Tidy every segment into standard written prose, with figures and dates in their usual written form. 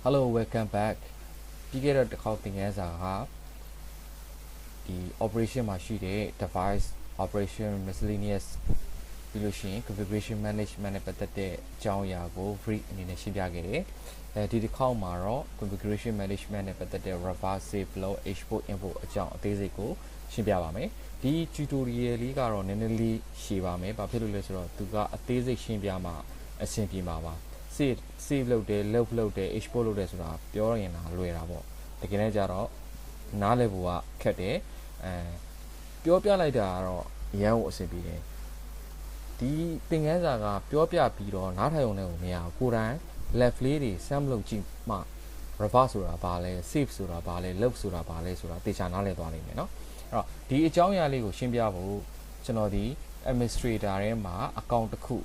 Hello, welcome back. ပြီးခဲ့တဲ့တစ်ခေါက်သင်ခန်းစာကဒီ operation မှာရှိတဲ့ device operation miscellaneous ပြီးလို့ရှိရင် configuration management နဲ့ပတ်သက်တဲ့အကြောင်းအရာကို brief အနေနဲ့ရှင်းပြခဲ့တယ်။ဒီတစ်ခေါက်မှာတော့ configuration management နဲ့ပတ်သက်တဲ့ reverse save load export import အကြောင်းအသေးစိတ်ကိုရှင်းပြပါမယ်။ဒီ tutorial လေးကတော့နည်းနည်းလေးရှင်းပါမယ်။ဘာဖြစ်လို့လဲဆိုတော့သူကအသေးစိတ်ရှင်းပြမှအဆင်ပြေမှာပါ။ save လုပ်တယ် load လုပ်တယ် export လုပ်တယ်ဆိုတာပြောရရင်လွယ်တာပေါ့တကယ်လည်းကြတော့နားလည်ဖို့ကခက်တယ်ပြောပြလိုက်တာကတော့အရန်ကိုအဆင်ပြေတယ်ဒီသင်ခန်းစာကပြောပြပြီးတော့နားထိုင်ုံနဲ့ကိုမရဘူးကိုယ်တိုင် left လေးတွေ sum လုပ်ကြည့်မှ reverse ဆိုတာဘာလဲ save ဆိုတာဘာလဲ load ဆိုတာဘာလဲဆိုတာသေချာနားလည်သွားနိုင်မယ်เนาะအဲ့တော့ဒီအကြောင်းအရာလေးကိုရှင်းပြဖို့ကျွန်တော်ဒီ administrator ထဲမှာ account တစ်ခု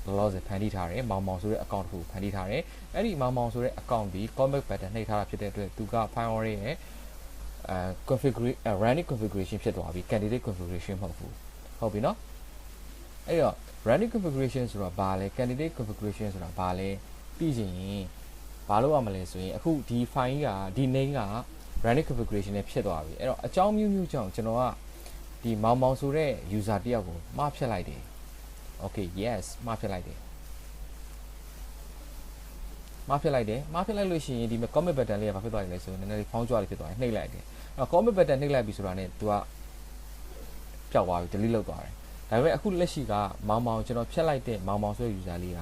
လောလောဆယ်ဖန်တီးထားတယ်မောင်ဆိုတဲ့ account တစ်ခုဖန်တီးထားတယ်အဲ့ဒီမောင်ဆိုတဲ့ account ဒီ comeback button နှိပ်ထားတာဖြစ်တဲ့အတွက်သူက file ရဲ့configuration running configuration ဖြစ်သွားပြီ candidate configuration မဟုတ်ဘူးဟုတ်ပြီเนาะအဲ့တော့ running configuration ဆိုတာဘာလဲ candidate configuration ဆိုတာဘာလဲပြီးရင်ဘာလို့ရမလဲဆိုရင်အခုဒီ file ကဒီ name က running configuration နဲ့ဖြစ်သွားပြီအဲ့တော့အကြောင်းမျိုးမျိုးကြောင့်ကျွန်တော်ကဒီမောင်ဆိုတဲ့ user တယောက်ကိုမှားဖြတ်လိုက်တယ်Okay yes မှားဖြစ်လိုက်တယ်မှားဖြစ်လိုက်လို့ရှိရင်ဒီမှာ comment button လေးကဘာဖြစ်သွားလဲဆိုရင်နည်းနည်းလေးဖောင်းကြွလေးဖြစ်သွားတယ်နှိပ်လိုက်တယ်အဲ့တော့ comment button နှိပ်လိုက်ပြီဆိုတာနဲ့ तू ကပျောက်သွားပြီ delete လုပ်သွားတယ်ဒါပေမဲ့အခုလက်ရှိကမောင်ကျွန်တော်ဖြတ်လိုက်တဲ့မောင်ဆိုတဲ့ user လေးက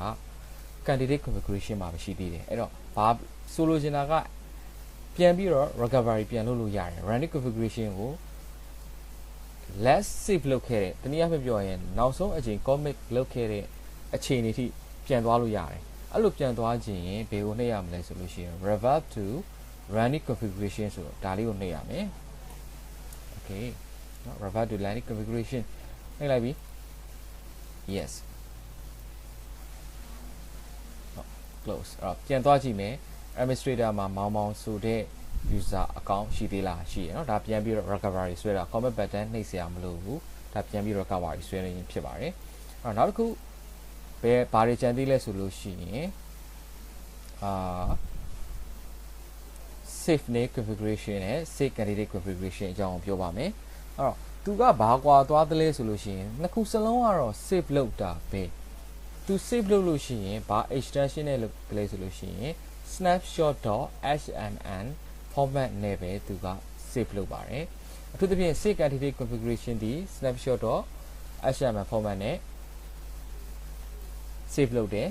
candidate configuration မှာပဲရှိသေးတယ်အဲ့တော့ဘာဆိုလိုချင်တာကပြန်ပြီးတော့ recovery ပြန်လုပ်လို့ရတယ် running configuration ကို less save လုပ်ခဲ့တဲ့တနည်းအားဖြင့်ပြောရင်နောက်ဆုံးအချိန် commit လုပ်ခဲ့တဲ့အခြေအနေထိပြန်သွားလို့ရတယ်အဲ့လိုပြန်သွားခြင်းရင်ဘယ်ကိုနှိပ်ရမလဲဆိုလို့ရှိရင် revert to running configuration ဆိုတော့ဒါလေးကိုနှိပ်ရမယ် okay revert to running configuration နှိပ်လိုက်ပြီ yes close အဲ့တော့ပြန်သွားကြည့်မယ် administrator မှာမောင်ဆိုတဲ့user account ရှိသေးလားရှိရเนาะဒါပြန်ပြီးတော့ recovery ဆွဲတာ comment button နှိပ်စရာမလိုဘူးဒါပြန်ပြီး recovery ဆွဲနေရင်ဖြစ်ပါတယ်အဲ့တော့နောက်တစ်ခုဘာတွေကြံသေးလဲဆိုလို့ရှိရင်save name configuration နဲ့ save candidate configuration အကြောင်းပြောပါမယ်အဲ့တော့သူကဘာကွာသွားသလဲဆိုလို့ရှိရင်နှစ်ခုစလုံးကတော့ save လုပ်တာပဲသူ save လုပ်လို့ရှိရင်ဘာ extension နဲ့လုပ်သလဲဆိုလို့ရှိရင် snapshot.html format နဲ့ပဲသူက save လုပ်ပါတယ်အထူးသဖြင့် save candidate configuration ဒီ snapshot.html format နဲ့ save လုပ်တယ်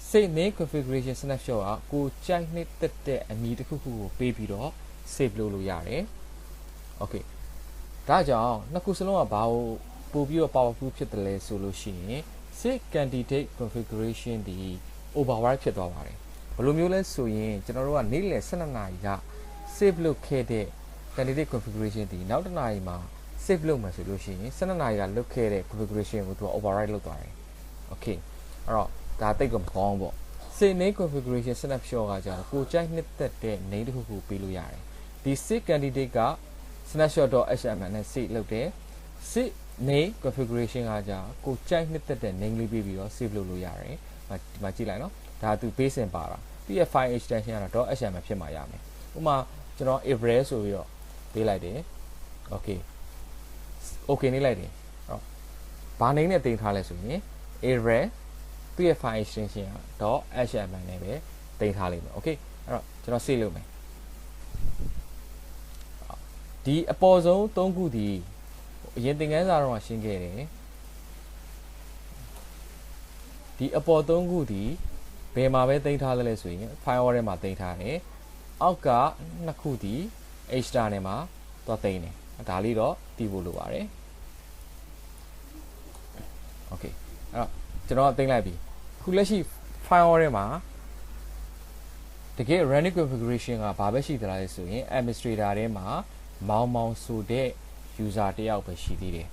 save main configuration snapshot ကကိုကြိုက်နှစ်သက်တဲ့အမည်တစ်ခုခုကိုပေးပြီးတော့ save လုပ်လို့ရတယ် okay ဒါကြောင့်နှစ်ခုစလုံးကဘာကိုပို့ပြီးတော့ powerful ဖြစ်တယ်လဲဆိုလို့ရှိရင် save candidate configuration ဒီ override ဖြစ်သွားပါတယ်ဘယ်လိုမျိုးလဲဆိုရင်ကျွန်တော်တို့ကနေ့လယ်12နာရီက save လုပ်ခဲ့တဲ့ candidate configuration ဒီနောက်တစ်နာရီမှာ save လုပ်မယ်ဆိုလို့ရှိရင်12နာရီကလုပ်ခဲ့တဲ့ configuration ကိုသူက override လုပ်သွားတယ် okay အဲ့တော့ဒါတိတ်ကမကောင်းပေါ့ save name configuration snapshot ကကြာကိုကြိုက်နှစ်သက်တဲ့ name တစ်ခုခုပေးလို့ရတယ်ဒီ save candidate က snapshot.html နဲ့ save လုပ်တယ် save name configuration ကကြာကိုကြိုက်နှစ်သက်တဲ့ name လေးပေးပြီးတော့ save လုပ်လို့ရတယ်ဒီမှာကြည့်လိုက်နော်ဒါသူ base ပါတာသူရဲ့ file extension ကတော့ .html ဖြစ်မှာရမယ်ဥပမာကျွန်တော် April ဆိုပြီးတော့ပေးလိုက်တယ် okay နေလိုက်တယ်အဲ့တော့ဘာname နဲ့တင်ထားလဲဆိုရင် April သူ့ရဲ့ file extension က .html နဲ့ပဲတင်ထားလိမ့်မယ် okay အဲ့တော့ကျွန်တော် save လုပ်မယ်ဒီအပေါ်ဆုံး3ခုဒီအရင်သင်ခန်းစာတော့ရှင်းခဲ့တယ်ဒီအပေါ်3ခုဒီဘယ်မှာပဲတင်ထားလဲဆိုရင် file ထဲမှာတင်ထားတယ်အောက်က2ခုဒီ external မှာသွားတင်တယ်ဒါလေးတော့သိဖို့လိုပါတယ် okay အဲ့တော့ကျွန်တော်တင်လိုက်ပြီခုလက်ရှိ file ထဲမှာတကယ် running configuration ကဘာပဲရှိသလားလဲဆိုရင် administrator ထဲမှာမောင်ဆိုတဲ့ user တယောက်ပဲရှိသေးတယ်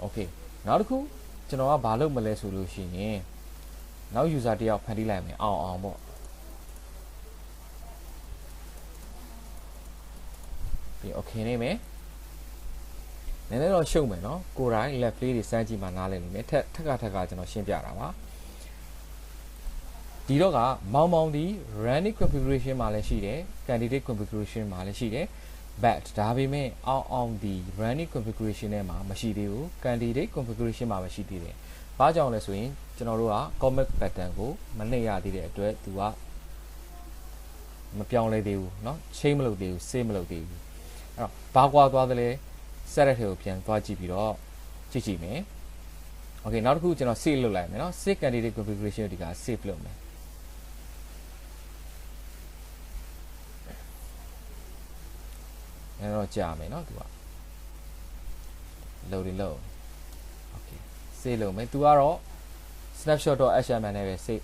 okay နောက်တစ်ခုကျွန်တော်ကဘာလုပ်မလဲဆိုလို့ရှိရင်နောက် user တယောက်ဖန်တီးလိုက်မယ်အောင်ပေါ့ပြီး okay နေမယ်နည်းနည်းတော့ရှုပ်မယ်နော်ကိုယ်တိုင် left လေးတွေစမ်းကြည့်မှနားလည်နေမယ်ထက်ကကျွန်တော်ရှင်းပြတာပါဒီ ဒီတော့ကမောင်မောင်ဒီ running configuration မှာလည်းရှိတယ် candidate configuration မှာလည်းရှိတယ် but ဒါပေမဲ့အောင်ဒီ running configuration ထဲမှာမရှိသေးဘူး candidate configuration မှာမရှိသေးတယ်ဘာကြောင့်လဲဆိုရင်ကျွန်တော်တို့က commit pattern ကိုမနှိပ်ရသေးတဲ့အတွက်သူကမပြောင်းလဲသေးဘူးเนาะ change မလုပ်သေးဘူး save မလုပ်သေးဘူးအဲ့တော့ဘာကွာသွားသလဲ set တဲ့ထဲကိုပြန်သွားကြည့်ပြီးတော့ကြည့်မယ် okay နောက်တစ်ခုကျွန်တော် save လုပ်လိုက်မယ်เนาะ save candidate configuration ဒီက save လုပ်မယ်အဲ့တော့ကြာမယ်เนาะသူက loading လုပ် okay save လုပ်မယ်သူကတော့ snapshot.html နဲ့ပဲ save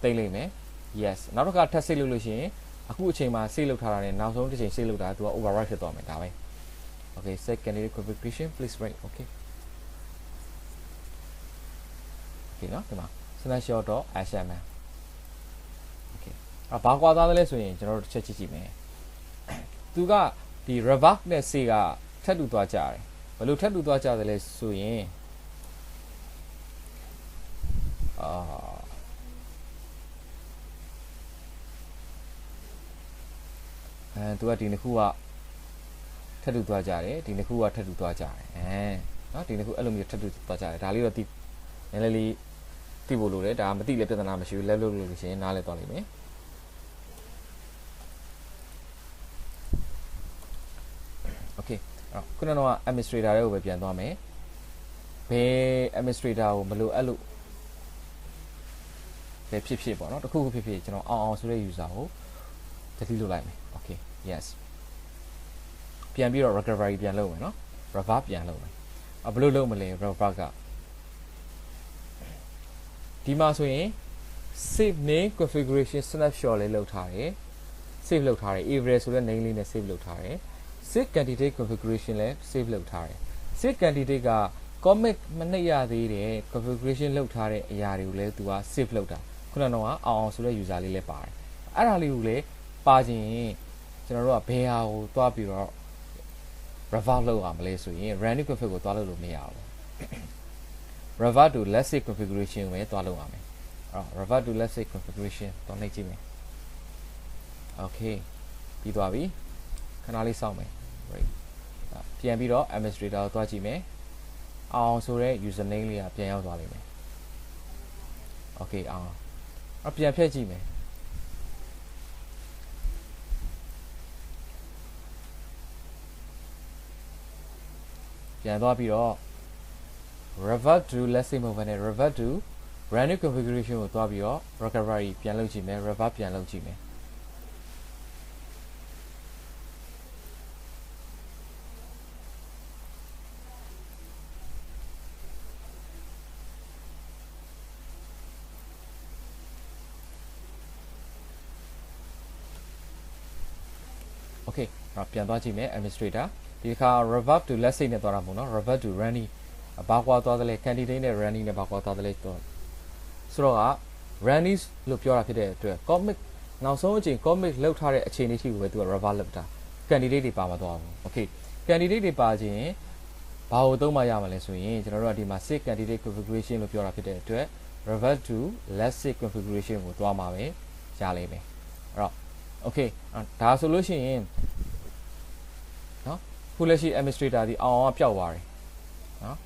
တိတ်လိုက်မယ် yes နောက်တစ်ခါထပ် save လုပ်လို့ရှိရင်အခုအချိန်မှာ save လုပ်ထားတာနဲ့နောက်ဆုံးတစ်ချိန် save လုပ်တာသူက overwrite ဖြစ်သွားမယ်ဒါပဲ okay set candidate configuration please wait okay เนาะဒီမှာ snapshot.html okay ဘာကွာသားလဲဆိုရင်ကျွန်တော်တို့တစ်ချက်ကြည့်မယ်သူကဒီ reverb နဲ့ save ကထပ်တူသွားကြတယ်ဘယ်လိုထပ်တူသွားကြတယ်လဲဆိုရင်သူကဒီနှစ်ခုကထပ်တူသွားကြတယ်ဒီနှစ်ခုကထပ်တူသွားကြတယ်เนาะဒီနှစ်ခုအဲ့လိုမျိုးထပ်တူသွားကြတယ်ဒါလေးတော့နည်းနည်းလေးသိဖို့လိုတယ်ဒါမသိလည်းပြဿနာမရှိဘူးလက်လို့လို့ရှိရင်နားလဲသွားလိမ့်မယ်โอเคအဲ့တော့ခုနကတော့ administrator တွေကိုပဲပြန်သွားမယ်ဘယ် administrator ကိုမလိုအဲ့လိုပဲဖြစ်ပေါ့เนาะတခုခုဖြစ်ကျွန်တော်အောင်ဆိုတဲ့ user ကို delete လုပ်လိုက်မယ် okay yes ပြန်ပြီးတော့ recovery ပြန်လုပ်မယ်เนาะ reverb ပြန်လုပ်မယ်ဘယ်လိုလုပ်မလဲ reverb ကဒီမှာဆိုရင် save name configuration snapshot လေးလုပ်ထားတယ် save လုပ်ထားတယ် average ဆိုတဲ့ name လေးနဲ့ save လုပ်ထားတယ် save candidate configuration လည်း save လုပ်ထားတယ် save candidate က commit မနှိပ်ရသေးတဲ့ configuration လုပ်ထားတဲ့အရာတွေကိုလည်းသူက save လုပ်တာခုနကတော့အောင်ဆိုတဲ့ user လေးလည်းပါတယ်အဲ့ဒါလေးကိုလည်းပါခြင်းကျွန်တော်တို့ကဘယ်ဟာကိုသွားပြီးတော့ revert လုပ်ရမလဲဆိုရင် running config ကိုသွားလို့မရဘူး revert to let's say configuration ကိုပဲသွားလုပ်ရမယ်အဲ့တော့ revert to let's say configuration တော့နှိပ်ကြည့်မယ် okay ပြီးသွားပြီခဏလေးစောင့်မယ် right ပြန်ပြီးတော့ administrator ကိုသွားကြည့်မယ်အောင်ဆိုတဲ့ username လေးကပြန်ရောက်သွားလိမ့်မယ် okay အောင်ပြန်ဖြတ်ကြည့်မယ်ပြန်သွားပြီးတော့ revert to let's say move နဲ့ revert to running configuration ကိုသွားပြီးတော့ recovery ပြန်လုပ်ကြည့်မယ် revert ပြန်လုပ်ကြည့်မယ်okay ပြန်သွားကြည့်မယ် administrator ဒီခါ revert to let's say နဲ့သွားတာမဟုတ်နော် revert to running ဘာကွာသွားသလဲ candidate နဲ့ running နဲ့ဘာကွာသွားသလဲတော့ဆိုတော့က running လို့ပြောတာဖြစ်တဲ့အတွက် commit နောက်ဆုံးအချိန် commit လောက်ထားတဲ့အခြေအနေထိကိုပဲသူက revert လုပ်တာ candidate တွေပါမသွားဘူး okay candidate တွေပါခြင်းဘာကိုသုံးမှရမှာလဲဆိုရင်ကျွန်တော်တို့ကဒီမှာ save candidate configuration လို့ပြောတာဖြစ်တဲ့အတွက် revert to let's say configuration ကိုသွားမှာပဲရလိမ့်မယ်အဲ့တော့ okay ဒါဆိုလို့ရှိရင်နော်ခုလက်ရှိ administrator ဒီအောင်ပျောက်သွားတယ်နော်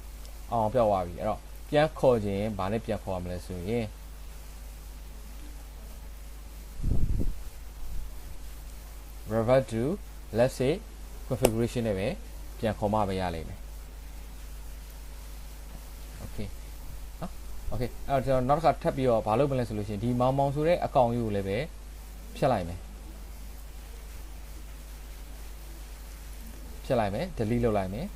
အောင်ပျောက်သွားပြီအဲ့တော့ပြန်ခေါ်ခြင်းဗာနဲ့ပြန်ခေါ်ရမလဲဆိုရင် revert to let's say configuration နဲ့ပဲပြန်ခေါ်မှပဲရလိမ့်မယ် okay နော် okay အဲ့တော့ကျွန်တော်နောက်တစ်ခါထပ်ပြီးတော့ဘာလုပ်မလဲဆိုလို့ရှိရင်ဒီမောင်ဆိုတဲ့အကောင့်ကြီးကိုလည်းပဲဖြတ်လိုက်မယ်ဖြတ်လိုက်မယ် delete လုပ်လိုက်မယ်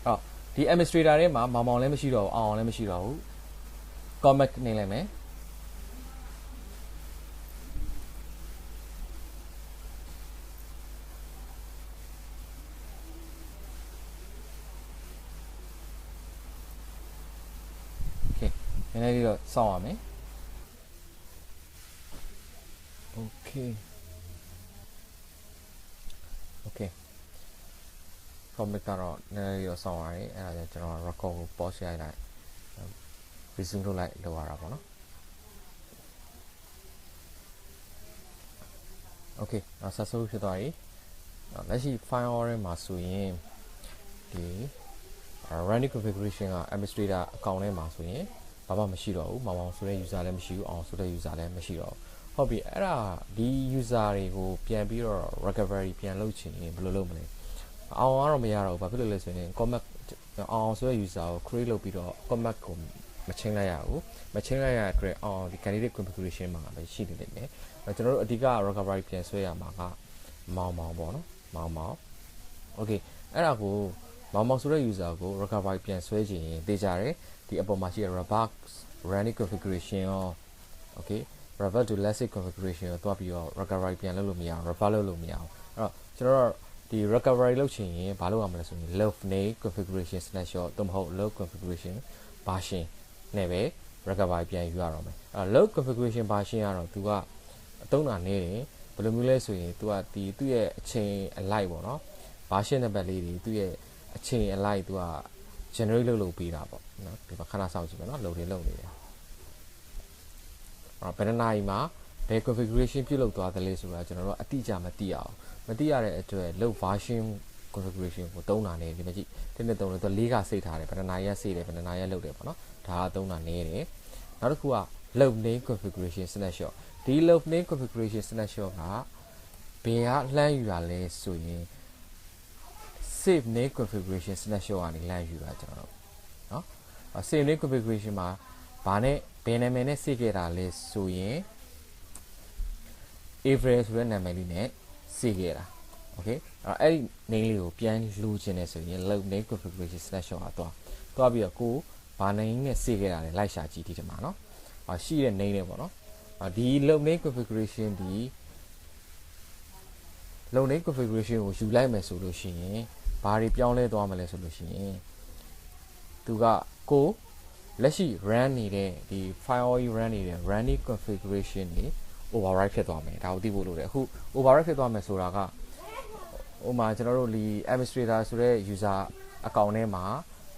အော်ဒီ administrator ထဲမှာမောင်လည်းမရှိတော့ဘူးအောင်လည်းမရှိတော့ဘူး comment နေလိုက်မယ်โอเคနည်းနည်းလေးတော့စောင့်ရမယ်okay commit ကတော့နည်းနည်းရောဆောင်ရတယ်အဲ့ဒါကြောင့်ကျွန်တော် record ကို pause ရိုက်လိုက် resume လုပ်လိုက်လောက်ရတာပေါ့နော် okay ဆက်ဆိုဖြစ်သွားပြီလက်ရှိ firewall မှာဆိုရင်ဒီ running configuration က administrator account ထဲမှာဆိုရင်ဘာမှမရှိတော့ဘူးမောင်ဆိုတဲ့ user လည်းမရှိဘူးအောင်ဆိုတဲ့ user လည်းမရှိတော့ဟုတ်ပြီအဲ့ဒါဒီ user တွေကိုပြန်ပြီးတော့ recovery ပြန်လုပ်ချင်ရင်ဘယ်လိုလုပ်မလဲအောင်ကတော့မရတော့ဘူးဘာဖြစ်လို့လဲဆိုရင် commit အောင်ဆိုတဲ့ user ကို create လုပ်ပြီးတော့ commit ကိုမချင်းလိုက်ရဘူးမချင်းလိုက်ရတဲ့အတွက်အောင်ဒီ candidate configuration မှာပဲရှိနေတယ်ကျွန်တော်တို့အဓိက recovery ပြန်ဆွဲရမှာကမောင်ပေါ့နော်မောင် okay အဲ့ဒါကိုမောင်ဆိုတဲ့ user ကို recovery ပြန်ဆွဲချင်ရင်သိကြတယ်ဒီအပေါ်မှာရှိတဲ့ revert running configuration ရော okay revert to classic configuration ကိုတွားပြီးတော့ recovery ပြန်လုပ်လို့မရအောင် revert လုပ်လို့မရအောင်အဲ့တော့ကျွန်တော်တို့ဒီ recovery လုပ်ချင်ရင်ဘာလုပ်ရမလဲဆိုရင် log name configuration snapshot သို့မဟုတ် log configuration version နဲ့ပဲ recovery ပြန်ယူရတော့မယ်အဲ့ log configuration version ကတော့ तू ကအသုံးတာနေတယ်ဘယ်လိုမျိုးလဲဆိုရင် तू ကဒီသူ့ရဲ့အချိန်အလိုက်ပေါ့နော် version နံပါတ်လေးတွေသူ့ရဲ့အချိန်အလိုက် तू က generate လုပ်ပေးတာပေါ့နော်ဒီမှာခဏစောင့်ကြည့်မယ်နော် load တွေလုပ်နေတယ်ဘယ်နာရီမှာဘယ် configuration ပြုလုပ်သွားသလဲဆိုတာကျွန်တော်တို့အတိအကျမသိအောင်မသိရတဲ့အတွက် load version configuration ကိုသုံးတာနေဒီမှာကြည့်တင်းနဲ့သုံးလို့သူ၄ကစိတ်ထားတယ်ဘယ်နာရီရစိတ်တယ်ဘယ်နာရီရလုပ်တယ်ပေါ့နော်ဒါကသုံးတာနေတယ်နောက်တစ်ခုက load name configuration snapshot ဒီ load name configuration snapshot ကဘယ်ကလှမ်းယူတာလဲဆိုရင် save name configuration snapshot ကနေလှမ်းယူတာကျွန်တော်တို့နော် save name configuration မှာဘာနဲ့ဘယ်နာမည်နဲ့ save ခဲ့တာလဲဆိုရင် April ဆိုတဲ့နာမည်လေးနဲ့ save ခဲ့တာ okay အဲ့ဒီ name လေးကိုပြန်လူချင်တယ်ဆိုရင် load name configuration snapshot ကသွားပြီးတော့ကိုဘာ name နဲ့ save ခဲ့တာလဲလိုက်ရှာကြည့်ဒီမှာနော်ရှိတဲ့ name လေးပေါ့နော်ဒီ load name configuration ဒီ load name configuration ကိုယူလိုက်မယ်ဆိုလို့ရှိရင်ဘာတွေပြောင်းလဲသွားမလဲဆိုလို့ရှိရင်သူကကိုလက်ရှိ run နေတဲ့ဒီ firewall run နေတဲ့ running configuration တွေ override ဖြစ်သွားမယ်ဒါကိုသိဖို့လိုတယ်အခု override ဖြစ်သွားမယ်ဆိုတာကဟိုမှာကျွန်တော်တို့ဒီ administrator ဆိုတဲ့ user account ထဲမှာ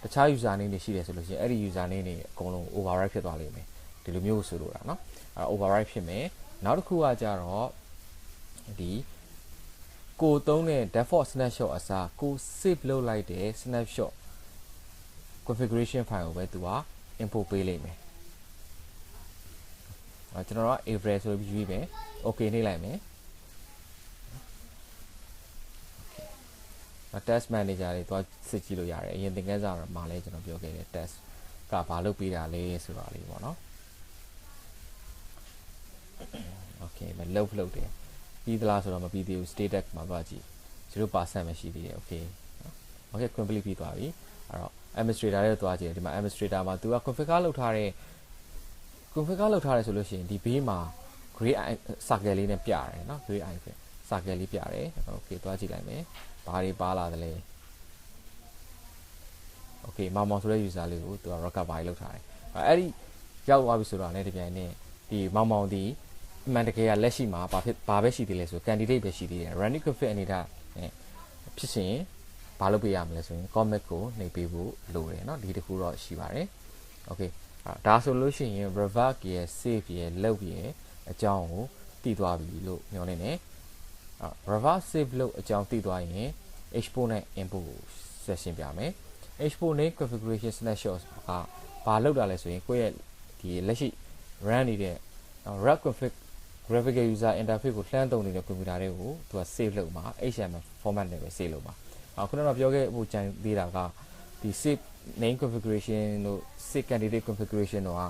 တခြား user name တွေရှိတယ်ဆိုလို့ရှိရင်အဲ့ဒီ user name တွေအကုန်လုံး override ဖြစ်သွားလိမ့်မယ်ဒီလိုမျိုးဆိုလိုတာเนาะအဲ့ override ဖြစ်မယ်နောက်တစ်ခုကကြတော့ဒီကိုသုံးတဲ့ default snapshot အစားကို save လုပ်လိုက်တဲ့ snapshot configuration file ကိုပဲသူက import ပေးလိမ့်မယ်ကျွန်တော်က April ဆိုပြီးယူပြီးမယ် okay နှိပ်လိုက်မယ် test manager တွေသွားစစ်ကြည့်လို့ရတယ်အရင်သင်ခန်းစာမှာလည်းကျွန်တော်ပြောခဲ့တယ် test ကဘာလုပ်ပေးတာလဲဆိုတာလေးပေါ့နော် okay မလုပ်တယ်ပြီးသလားဆိုတော့မပြီးသေးဘူး status မှာသွားကြည့် 0% ပဲရှိသေးတယ် okay okay complete ပြီးသွားပြီအဲ့တော့ administrator ရဲ့သွားကြည့်တယ်ဒီမှာ administrator မှာသူက configure လုပ်ထားတယ်ဆိုလို့ရှိရင်ဒီဘေးမှာ gray circle လေးနဲ့ပြရတယ်เนาะ gray circle လေးပြတယ် okay သွားကြည့်လိုက်မယ်ဘာတွေပါလာသလဲ okay မောင်ဆိုတဲ့ user လေးကိုသူက recovery လုပ်ထားတယ်အဲ့ဒီရောက်သွားပြီဆိုတော့လည်းဒီပြန်နဲ့ဒီမောင်ဒီအမှန်တကယ်ကလက်ရှိမှာဘာပဲရှိသေးလဲဆို candidate ပဲရှိသေးတယ် running config အနေနဲ့ဖြစ်ရှင်ဘာလုပ်ပေးရမလဲဆိုရင် commit ကိုနှိပ်ပေးဖို့လိုတယ်เนาะဒီတခုတော့ရှိပါတယ် okay ဒါဆိုလို့ရှိရင် revert ရဲ့ save ရဲ့ load ရဲ့အကြောင်းကိုတည်သွားပြီလို့ညွှန်နေတယ် revert save load အကြောင်းတည်သွားရင် export နဲ့ import ကိုဆက်ရှင်းပြမယ် export name configuration snapshot ကဘာလုပ်တာလဲဆိုရင်ကိုယ့်ရဲ့ဒီလက်ရှိ run နေတဲ့ run config graphical user interface ကိုလှမ်းသုံးနေတဲ့ computer တွေကိုသူက save လုပ်မှာ HTML format နဲ့ပဲ save လုပ်မှာခုနကပြောခဲ့ဖို့ကြံသေးတာကဒီ save name configuration တို့ save candidate configuration တို့က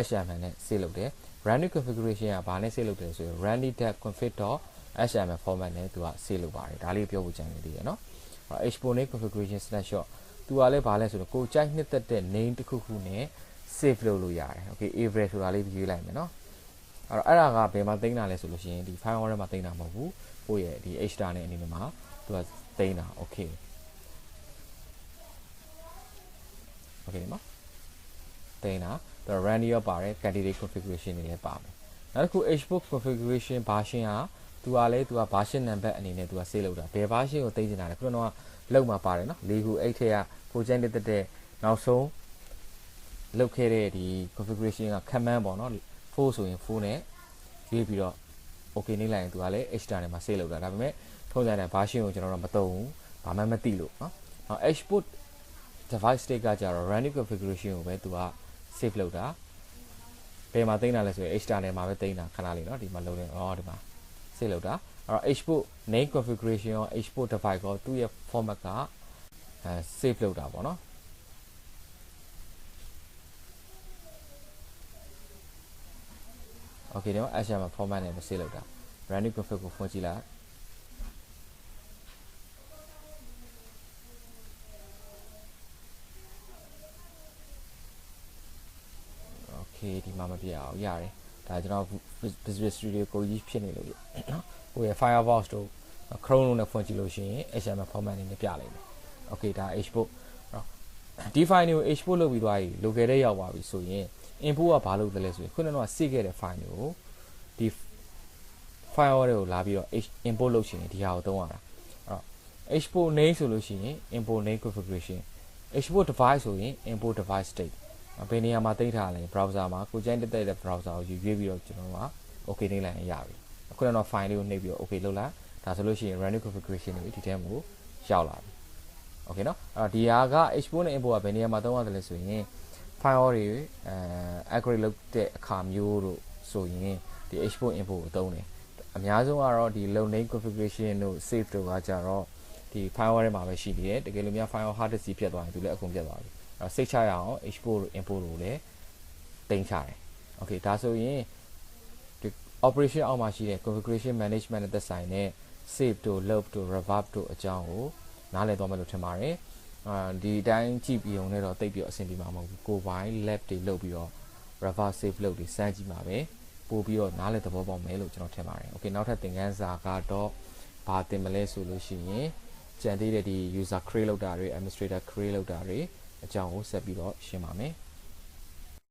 .html နဲ့ save လုပ်တယ် running configuration ကဘာနဲ့ save လုပ်တယ်ဆိုရင် running.config.html format နဲ့သူက save လုပ်ပါတယ်ဒါလေးပြောဖို့ကြံနေသေးတယ်เนาะ export name configuration snapshot သူကလည်းဘာလဲဆိုတော့ကိုကြိုက်နှစ်သက်တဲ့ name တစ်ခုခုနဲ့ save လုပ်လို့ရတယ် okay April ဆိုတာလေးရေးလိုက်မယ်เนาะအဲ့ဒါကဘယ်မှာသိမ်းတာလဲဆိုလို့ရှိရင်ဒီ file ထဲမှာသိမ်းတာမဟုတ်ဘူးကိုယ့်ရဲ့ဒီ HTML နဲ့အနေနဲ့မှာသူကသိမ်းတာ okay ဒီမှာသိမ်းတာသူ run ရပါတယ် candidate configuration တွေလည်းပါမယ်နောက်တစ်ခု export configuration version ကသူ သူကလည်းသူက version number အနေနဲ့သူက save လုပ်တာဘယ် version ကိုသိချင်တာလဲခုနကလောက်မှာပါတယ်နော်၄ခုအဲ့ထက်ကကိုကျန်းတဲ့နောက်ဆုံးလုပ်ခဲ့တဲ့ဒီ configuration က command ပေါ့နော်4ဆိုရင်4နဲ့ရွေးပြီးတော့ okay နေလိုက်ရင်သူကလည်း extra နဲ့မှာ save လုပ်တာဒါပေမဲ့ထုံးစံတဲ့ version ကိုကျွန်တော်တို့မသုံးဘူးဘာမှမသိလို့နော် export device state ကကြတော့ running configuration ကိုပဲသူက save လုပ်တာဘယ်မှာသိမ်းတာလဲဆိုရင် extra နဲ့မှာပဲသိမ်းတာခဏလေးနော်ဒီမှာလုံးနေဒီမှာ save လုပ်တာအဲ့တော့ export name configuration ရော export device ရောသူ့ရဲ့ format ကsave လုပ်တာပေါ့နော်โอเคဒီမှာ action မှာ format နဲ့ save လုပ်တာ running config ကိုဖွင့်ကြည့်လိုက်โอเคဒီမှာမပြအောင်ရတယ်ဒါကျွန်တော် Visual Studio ကိုကြီးဖြစ်နေလို့နော်ကိုရဲ့ Firefox တို့ Chrome တို့နဲ့ဖွင့်ကြည့်လို့ရှိရင် HTML format နဲ့ပြလိုက်မယ်โอเคဒါ export ဒီ file ကို export လုပ်ပြီးသွားပြီ local ထဲရောက်သွားပြီဆိုရင် import ကဘာလုပ်တယ်လဲဆိုရင်ခုနကတော့ save ခဲ့တဲ့ file ကိုဒီ file တွေကိုလာပြီးတော့ import လုပ်ရှင်ဒီဟာကိုသုံးရတာအဲ့တော့ export name ဆိုလို့ရှိရင် import name configuration export device ဆိုရင် import device state ဘယ်နေရာမှာသိမ်းထားလဲ browser မှာကိုကြိုက်တဲ့ browser ကိုရွေးပြီးတော့ကျွန်တော်က okay နှိပ်လိုက်ရင်ရပြီခုနကတော့ file လေးကိုနှိပ်ပြီးတော့ okay လုပ်လိုက်ဒါဆိုလို့ရှိရင် running configuration တွေဒီထဲမှာရောက်လာပြီโอเคเนาะအဲ့တော့ဒီဟာက export နဲ့ import ကဘယ်နေရာမှာသုံးရတယ်လဲဆိုရင် file တွေupgrade လုပ်တဲ့အခါမျိုးတို့ဆိုရင်ဒီ export import ကိုသုံးတယ်အများဆုံးကတော့ဒီ load name configuration တို့ save တို့ကကြတော့ဒီ file ထဲမှာပဲရှိနေတယ်တကယ်လို့များ file hard disk ပြတ်သွားရင်သူလည်းအကုန်ပြတ်သွားပြီအဲ့တော့စိတ်ချရအောင် export တို့ import တို့လည်းတင်ချတယ်โอเคဒါဆိုရင်ဒီ operation အောက်မှာရှိတဲ့ configuration management နဲ့သက်ဆိုင်တဲ့ save တို့ load တို့ reverb တို့အကြောင်းကိုနားလည်သွားမယ်လို့ထင်ပါတယ်ဒီအတိုင်းကြည့်ပြီးအောင်လည်းတော့တိတ်ပြီးအဆင်ပြေမှာမဟုတ်ဘူးကိုပိုင်း lab တွေလုပ်ပြီးတော့ reverse save လုပ်တွေစမ်းကြည့်မှာပဲပို့ပြီးတော့နားလည်သဘောပေါက်မယ်လို့ကျွန်တော်ထင်ပါတယ်โอเคနောက်ထပ်သင်ခန်းစာကတော့ဘာသင်မလဲဆိုလို့ရှိရင်ကြံသေးတဲ့ဒီ user create လုပ်တာတွေ administrator create လုပ်တာတွေအကြောင်းကိုဆက်ပြီးတော့ရှင်းပါမယ်